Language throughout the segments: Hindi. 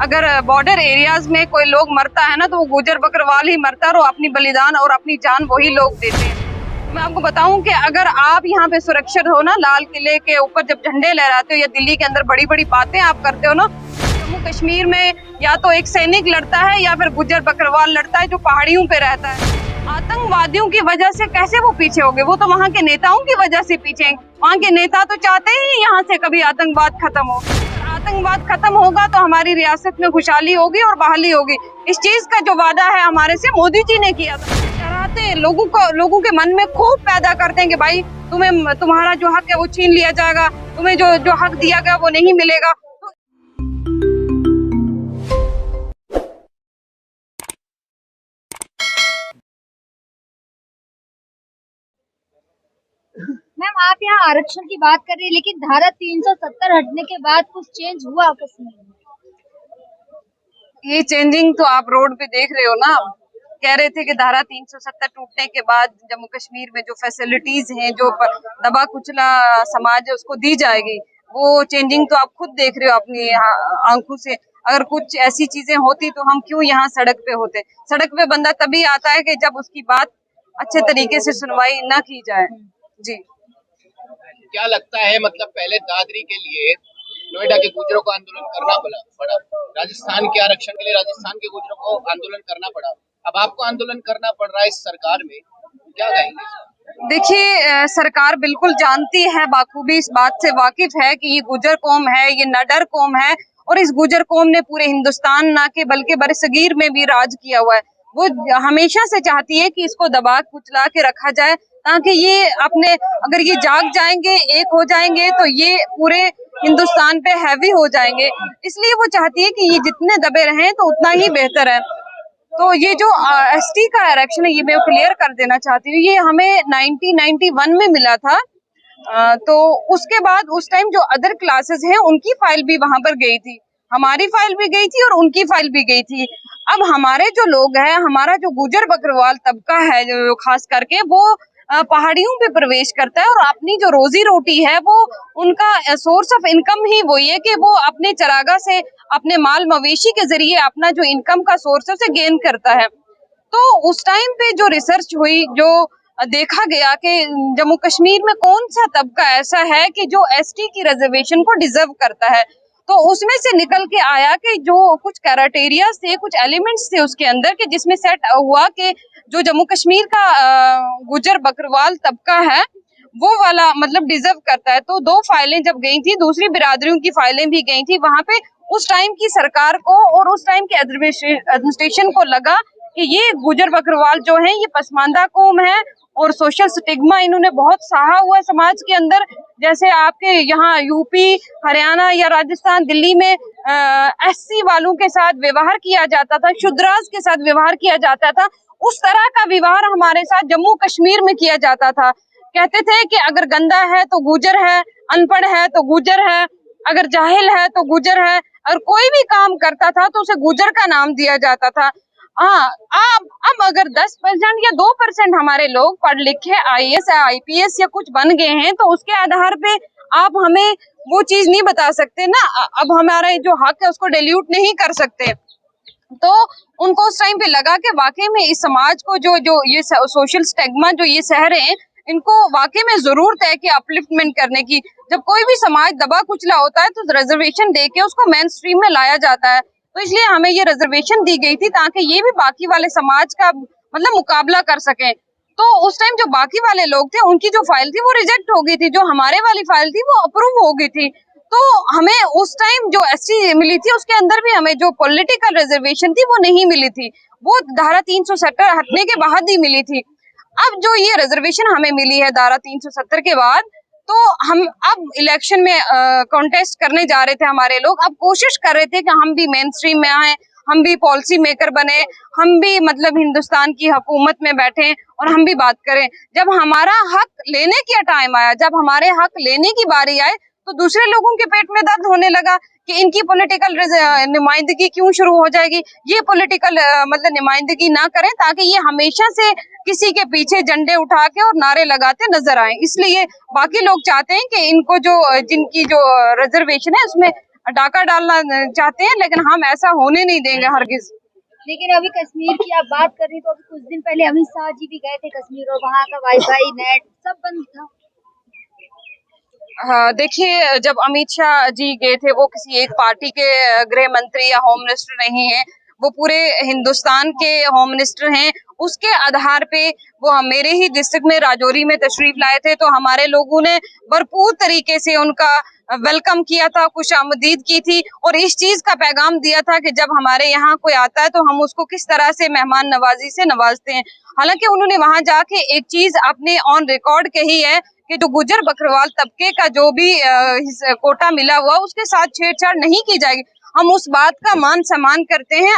अगर बॉर्डर एरियाज में कोई लोग मरता है ना तो वो गुजर बकरवाल ही मरता है और अपनी बलिदान और अपनी जान वही लोग देते हैं। मैं आपको बताऊं कि अगर आप यहाँ पे सुरक्षित हो ना, लाल किले के ऊपर जब झंडे लहराते हो या दिल्ली के अंदर बड़ी बड़ी बातें आप करते हो ना, जम्मू कश्मीर में या तो एक सैनिक लड़ता है या फिर गुजर बकरवाल लड़ता है जो पहाड़ियों पे रहता है। आतंकवादियों की वजह से कैसे वो पीछे हो गए? वो तो वहाँ के नेताओं की वजह से पीछे। वहाँ के नेता तो चाहते ही यहाँ से कभी आतंकवाद खत्म हो। आतंकवाद खत्म होगा तो हमारी रियासत में खुशहाली होगी और बहाली होगी। इस चीज का जो वादा है हमारे से मोदी जी ने किया था। डराते लोगों के मन में खौफ पैदा करते हैं कि भाई तुम्हारा जो हक है वो छीन लिया जाएगा, तुम्हें जो हक दिया गया वो नहीं मिलेगा। मैम, आप यहाँ आरक्षण की बात कर रही है, लेकिन धारा 370 हटने के बाद कुछ चेंज हुआ कश्मीर में? ये चेंजिंग तो आप रोड पे देख रहे हो ना। कह रहे थे कि धारा 370 टूटने के बाद जम्मू कश्मीर में जो फैसिलिटीज हैं, जो दबा कुचला समाज है उसको दी जाएगी, वो चेंजिंग तो आप खुद देख रहे हो अपनी आंखों से। अगर कुछ ऐसी चीजें होती तो हम क्यों यहाँ सड़क पे होते? सड़क पे बंदा तभी आता है कि जब उसकी बात अच्छे तरीके से सुनवाई ना की जाए। जी, क्या लगता है, मतलब पहले दादरी के लिए नोएडा के गुजरों को आंदोलन करना पड़ा, राजस्थान के आरक्षण के लिए राजस्थान के गुजरों को आंदोलन करना पड़ा, अब आपको आंदोलन करना पड़ रहा है इस सरकार में, क्या कहेंगे? देखिए, सरकार बिल्कुल जानती है, बाखूबी इस बात से वाकिफ है कि ये गुजर कौम है, ये नडर कौम है और इस गुजर कौम ने पूरे हिंदुस्तान ना के बल्कि बरसगीर में भी राज किया हुआ है। वो हमेशा से चाहती है कि इसको दबा कुचला के रखा जाए ताकि ये अपने, अगर ये जाग जाएंगे, एक हो जाएंगे तो ये पूरे हिंदुस्तान पे हैवी हो जाएंगे। इसलिए वो चाहती है कि ये जितने दबे रहें तो उतना ही बेहतर है। तो ये जो एसटी का आरक्षण है, ये मैं क्लियर कर देना चाहती हूँ, ये हमें 1991 में मिला था। तो उसके बाद उस टाइम जो अदर क्लासेस हैं उनकी फाइल भी वहां पर गई थी, हमारी फाइल भी गई थी और उनकी फाइल भी गई थी। अब हमारे जो लोग हैं, हमारा जो गुजर बकरवाल तबका है जो खास करके, वो पहाड़ियों पे प्रवेश करता है और अपनी जो रोजी रोटी है वो उनका सोर्स ऑफ इनकम ही वही है कि वो अपने चरागा से, अपने माल मवेशी के जरिए अपना जो इनकम का सोर्स है उसे गेन करता है। तो उस टाइम पे जो रिसर्च हुई, जो देखा गया कि जम्मू कश्मीर में कौन सा तबका ऐसा है कि जो एसटी की रिजर्वेशन को डिजर्व करता है, तो उसमें से निकल के आया कि जो कुछ क्राइटेरिया थे, कुछ एलिमेंट्स थे उसके अंदर के जिसमें सेट हुआ कि जो जम्मू कश्मीर का गुजर बकरवाल तबका है वो वाला मतलब डिजर्व करता है। तो दो फाइलें जब गई थी, दूसरी बिरादरियों की फाइलें भी गई थी वहां पे, उस टाइम की सरकार को और उस टाइम के एडमिनिस्ट्रेशन को लगा कि ये गुजर बकरवाल जो है ये पसमानदा कौम है और सोशल स्टिग्मा इन्होंने बहुत सहा हुआ है समाज के अंदर। जैसे आपके यहाँ यूपी, हरियाणा या राजस्थान, दिल्ली में एससी वालों के साथ व्यवहार किया जाता था, शूद्रास के साथ व्यवहार किया जाता था, उस तरह का व्यवहार हमारे साथ जम्मू कश्मीर में किया जाता था। कहते थे कि अगर गंदा है तो गुजर है, अनपढ़ है तो गुजर है, अगर जाहिल है तो गुजर है, और कोई भी काम करता था तो उसे गुजर का नाम दिया जाता था। हाँ, अब अगर 10% या 2% हमारे लोग पढ़ लिखे आईएएस या आईपीएस या कुछ बन गए हैं तो उसके आधार पे आप हमें वो चीज नहीं बता सकते ना। अब हमारा जो हक है उसको डिल्यूट नहीं कर सकते। तो उनको उस टाइम पे लगा कि वाकई में इस समाज को जो ये सोशल स्टिग्मा जो ये सह रहे हैं, इनको वाकई में जरूरत है कि अपलिफ्टमेंट करने की। जब कोई भी समाज दबा कुचला होता है तो रिजर्वेशन देके उसको मेन स्ट्रीम में लाया जाता है। तो इसलिए हमें ये रिजर्वेशन दी गई थी ताकि ये भी बाकी वाले समाज का मतलब मुकाबला कर सकें। तो उस टाइम जो बाकी वाले लोग थे उनकी जो फाइल थी वो रिजेक्ट हो गई थी, जो हमारे वाली फाइल थी वो अप्रूव हो गई थी। तो हमें उस टाइम जो एसटी मिली थी उसके अंदर भी हमें जो पॉलिटिकल रिजर्वेशन थी वो नहीं मिली थी, वो धारा 370 हटने के बाद ही मिली थी। अब जो ये रिजर्वेशन हमें मिली है धारा 370 के बाद, तो हम अब इलेक्शन में कॉन्टेस्ट करने जा रहे थे हमारे लोग, अब कोशिश कर रहे थे कि हम भी मेन स्ट्रीम में आए, हम भी पॉलिसी मेकर बने, हम भी मतलब हिंदुस्तान की हुकूमत में बैठे और हम भी बात करें। जब हमारा हक लेने का टाइम आया, जब हमारे हक लेने की बारी आए, तो दूसरे लोगों के पेट में दर्द होने लगा कि इनकी पॉलिटिकल नुमाइंदगी क्यों शुरू हो जाएगी। ये पॉलिटिकल मतलब नुमाइंदगी ना करें ताकि ये हमेशा से किसी के पीछे झंडे उठा के और नारे लगाते नजर आए। इसलिए बाकी लोग चाहते हैं कि इनको जो जिनकी जो रिजर्वेशन है उसमें डाका डालना चाहते हैं, लेकिन हम ऐसा होने नहीं देंगे हरगिज। लेकिन अभी कश्मीर की आप बात कर रही तो अभी कुछ दिन पहले अमित शाह जी भी गए थे कश्मीर और वहाँ का वाईफाई नेट सब बंद था। हाँ, देखिए, जब अमित शाह जी गए थे, वो किसी एक पार्टी के गृह मंत्री या होम मिनिस्टर नहीं है, वो पूरे हिंदुस्तान के होम मिनिस्टर हैं। उसके आधार पे वो मेरे ही डिस्ट्रिक्ट में राजौरी में तशरीफ लाए थे, तो हमारे लोगों ने भरपूर तरीके से उनका वेलकम किया था, खुशामदीद की थी और इस चीज का पैगाम दिया था कि जब हमारे यहाँ कोई आता है तो हम उसको किस तरह से मेहमान नवाजी से नवाजते हैं। हालांकि उन्होंने वहां जाके एक चीज अपने ऑन रिकॉर्ड कही है कि जो गुजर बकरवाल तबके का जो भी कोटा मिला हुआ उसके साथ छेड़छाड़ नहीं की जाएगी। हम उस बात का मान सम्मान करते हैं,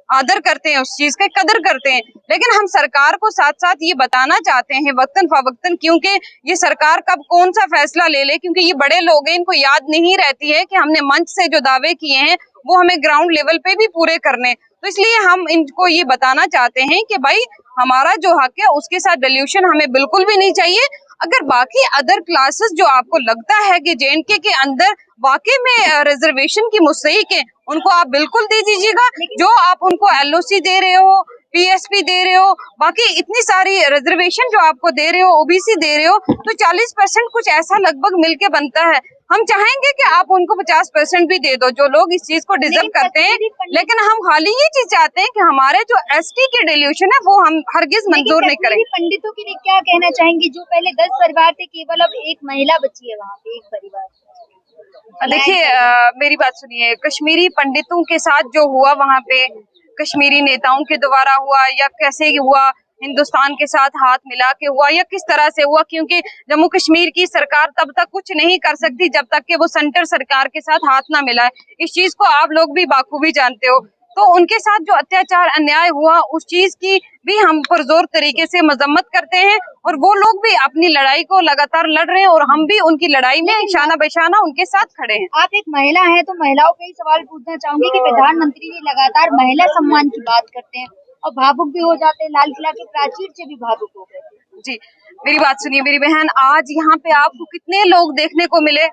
आदर करते हैं, उस चीज का कदर करते हैं, लेकिन हम सरकार को साथ साथ ये बताना चाहते हैं वक्तन फवक्तन, क्योंकि ये सरकार कब कौन सा फैसला ले ले, क्योंकि ये बड़े लोग हैं, इनको याद नहीं रहती है कि हमने मंच से जो दावे किए हैं वो हमें ग्राउंड लेवल पे भी पूरे करने। तो इसलिए हम इनको ये बताना चाहते हैं कि भाई हमारा जो हक है उसके साथ डिल्यूशन हमें बिल्कुल भी नहीं चाहिए। अगर बाकी अदर क्लासेस जो आपको लगता है कि जेएनके के अंदर वाकई में रिजर्वेशन की मुस्तहिक है, उनको आप बिल्कुल दे दीजिएगा। जो आप उनको एलओसी दे रहे हो, पीएसपी दे रहे हो, बाकी इतनी सारी रिजर्वेशन जो आपको दे रहे हो, ओबीसी दे रहे हो, तो 40% कुछ ऐसा लगभग मिलके बनता है। हम चाहेंगे कि आप उनको 50% भी दे दो, जो लोग इस चीज को डिजर्व करते हैं, लेकिन हम खाली ये चीज चाहते हैं कि हमारे जो एसटी के डिल्यूशन है वो हम हरगिज मंजूर नहीं करें। पंडितों के लिए क्या कहना चाहेंगी, जो पहले 10 परिवार थे, केवल अब एक महिला बची है वहाँ पे, एक परिवार। देखिए, मेरी बात सुनिए, कश्मीरी पंडितों के साथ जो हुआ वहाँ पे कश्मीरी नेताओं के द्वारा हुआ या कैसे हुआ, हिंदुस्तान के साथ हाथ मिला के हुआ या किस तरह से हुआ, क्योंकि जम्मू कश्मीर की सरकार तब तक कुछ नहीं कर सकती जब तक कि वो सेंटर सरकार के साथ हाथ ना मिलाए। इस चीज को आप लोग भी बाखूबी जानते हो। तो उनके साथ जो अत्याचार अन्याय हुआ उस चीज की भी हम पुरजोर तरीके से मजम्मत करते हैं और वो लोग भी अपनी लड़ाई को लगातार लड़ रहे हैं और हम भी उनकी लड़ाई में शाना बेशाना उनके साथ खड़े हैं। आप एक महिला हैं तो महिलाओं पे ही सवाल पूछना चाहूंगी कि प्रधानमंत्री जी लगातार महिला सम्मान की बात करते हैं और भावुक भी हो जाते हैं, लाल किला के प्राचीर से भी भावुक हो गए। जी, मेरी बात सुनिए मेरी बहन, आज यहाँ पे आपको कितने लोग देखने को मिले,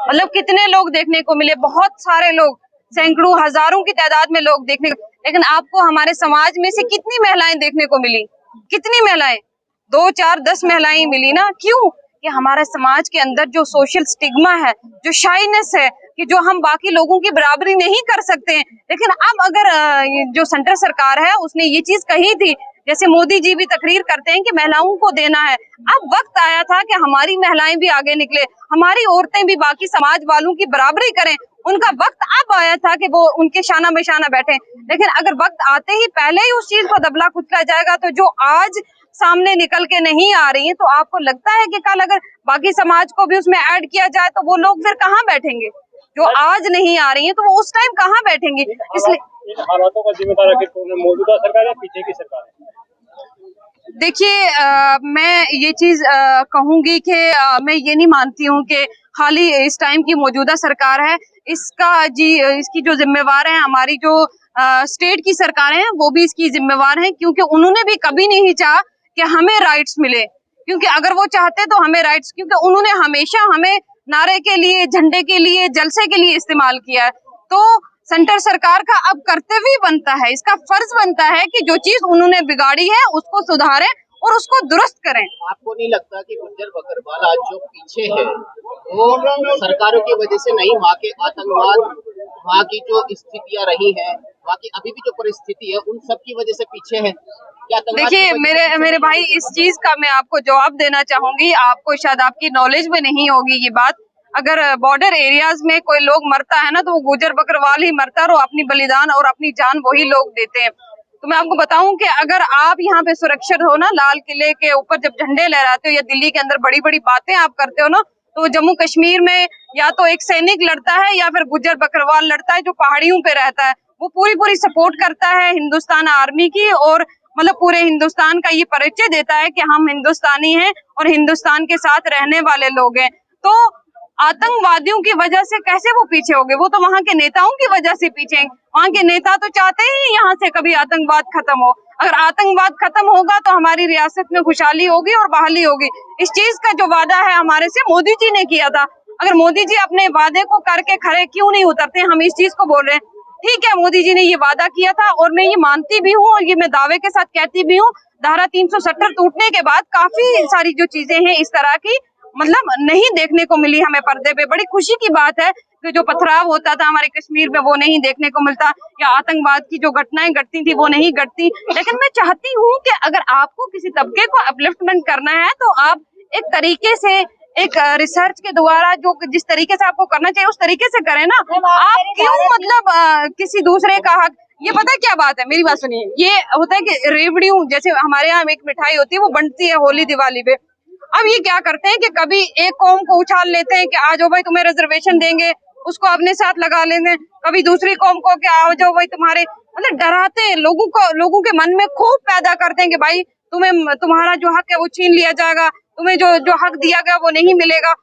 मतलब कितने लोग देखने को मिले, बहुत सारे लोग, सैकड़ों हजारों की तादाद में लोग देखने को, लेकिन आपको हमारे समाज में से कितनी महिलाएं देखने को मिली? कितनी महिलाएं? 2, 4, 10 महिलाएं मिली ना। क्यों? कि हमारे समाज के अंदर जो सोशल स्टिग्मा है, जो शाइनेस है, कि जो हम बाकी लोगों की बराबरी नहीं कर सकते हैं। लेकिन अब अगर जो सेंटर सरकार है उसने ये चीज कही थी, जैसे मोदी जी भी तकरीर करते हैं कि महिलाओं को देना है, अब वक्त आया था कि हमारी महिलाएं भी आगे निकले, हमारी औरतें भी बाकी समाज वालों की बराबरी करें। उनका वक्त अब आया था कि वो उनके शाना बेशाना बैठे। लेकिन अगर वक्त आते ही पहले ही उस चीज को दबला कुचला जाएगा, तो जो आज सामने निकल के नहीं आ रही है, तो आपको लगता है कि कल अगर बाकी समाज को भी उसमें ऐड किया जाए तो वो लोग फिर कहाँ बैठेंगे? जो आज नहीं आ रही है तो वो उस टाइम कहाँ बैठेंगे? इसलिए हालातों का जिम्मेदार आखिर मौजूदा सरकार है, पीछे की सरकार है? देखिए, मैं ये चीज कहूंगी कि मैं ये नहीं मानती हूँ कि खाली इस टाइम की मौजूदा सरकार है। इसकी जो जिम्मेवार है, हमारी जो स्टेट की सरकारें हैं वो भी इसकी जिम्मेवार हैं, क्योंकि उन्होंने भी कभी नहीं चाहा कि हमें राइट्स मिले, क्योंकि अगर वो चाहते तो हमें राइट्स, क्योंकि उन्होंने हमेशा हमें नारे के लिए, झंडे के लिए, जलसे के लिए इस्तेमाल किया है। तो सेंटर सरकार का अब कर्तव्य बनता है, इसका फर्ज बनता है कि जो चीज उन्होंने बिगाड़ी है उसको सुधारें और उसको दुरुस्त करें। आपको नहीं लगता कि गुज्जर बकरवाल आज जो पीछे है वो सरकारों की वजह से नहीं, वहाँ के आतंकवाद, वहाँ की जो स्थितियां रही हैं, वहाँ की अभी भी जो परिस्थिति है, उन सब की वजह से पीछे है? क्या देखिए मेरे भाई, इस चीज का मैं आपको जवाब देना चाहूंगी। आपको शायद आपकी नॉलेज में नहीं होगी ये बात। अगर बॉर्डर एरियाज में कोई लोग मरता है ना, तो वो गुजर बकरवाल ही मरता है और अपनी बलिदान और अपनी जान वही लोग देते हैं। तो मैं आपको बताऊं कि अगर आप यहाँ पे सुरक्षित हो ना, लाल किले के ऊपर जब झंडे लहराते हो या दिल्ली के अंदर बड़ी बड़ी बातें आप करते हो ना, तो जम्मू कश्मीर में या तो एक सैनिक लड़ता है या फिर गुजर बकरवाल लड़ता है जो पहाड़ियों पे रहता है। वो पूरी सपोर्ट करता है हिंदुस्तान आर्मी की, और मतलब पूरे हिंदुस्तान का ये परिचय देता है कि हम हिंदुस्तानी हैं और हिंदुस्तान के साथ रहने वाले लोग हैं। तो आतंकवादियों की वजह से कैसे वो पीछे हो गए? वो तो वहाँ के नेताओं की वजह से पीछे हैं। वहाँ के नेता तो चाहते ही यहाँ से कभी आतंकवाद खत्म हो। अगर आतंकवाद खत्म होगा तो हमारी रियासत में खुशहाली होगी और बहाली होगी। इस चीज का जो वादा है हमारे से मोदी जी ने किया था, अगर मोदी जी अपने वादे को करके खरे क्यों नहीं उतरते, हम इस चीज को बोल रहे हैं। ठीक है, मोदी जी ने ये वादा किया था और मैं ये मानती भी हूँ और ये मैं दावे के साथ कहती भी हूँ, धारा 370 टूटने के बाद काफी सारी जो चीजें हैं इस तरह की मतलब नहीं देखने को मिली हमें पर्दे पे। बड़ी खुशी की बात है कि जो पथराव होता था हमारे कश्मीर में वो नहीं देखने को मिलता, या आतंकवाद की जो घटनाएं घटती थी वो नहीं घटती। लेकिन मैं चाहती हूँ कि अगर आपको किसी तबके को अपलिफ्टमेंट करना है तो आप एक तरीके से एक रिसर्च के द्वारा जो जिस तरीके से आपको करना चाहिए उस तरीके से करें ना। आप क्यों मतलब किसी दूसरे का हक, ये पता है क्या बात है, मेरी बात सुनिए, ये होता है कि रेवड़ियों जैसे हमारे यहाँ एक मिठाई होती है वो बनती है होली दिवाली पे। अब ये क्या करते हैं कि कभी एक कौम को उछाल लेते हैं कि आ जाओ भाई तुम्हें रिजर्वेशन देंगे, उसको अपने साथ लगा लेते हैं। कभी दूसरी कौम को कि आ जाओ भाई तुम्हारे, मतलब डराते हैं लोगों को, लोगों के मन में खूब पैदा करते हैं कि भाई तुम्हें तुम्हारा जो हक है वो छीन लिया जाएगा, तुम्हें जो हक दिया गया वो नहीं मिलेगा।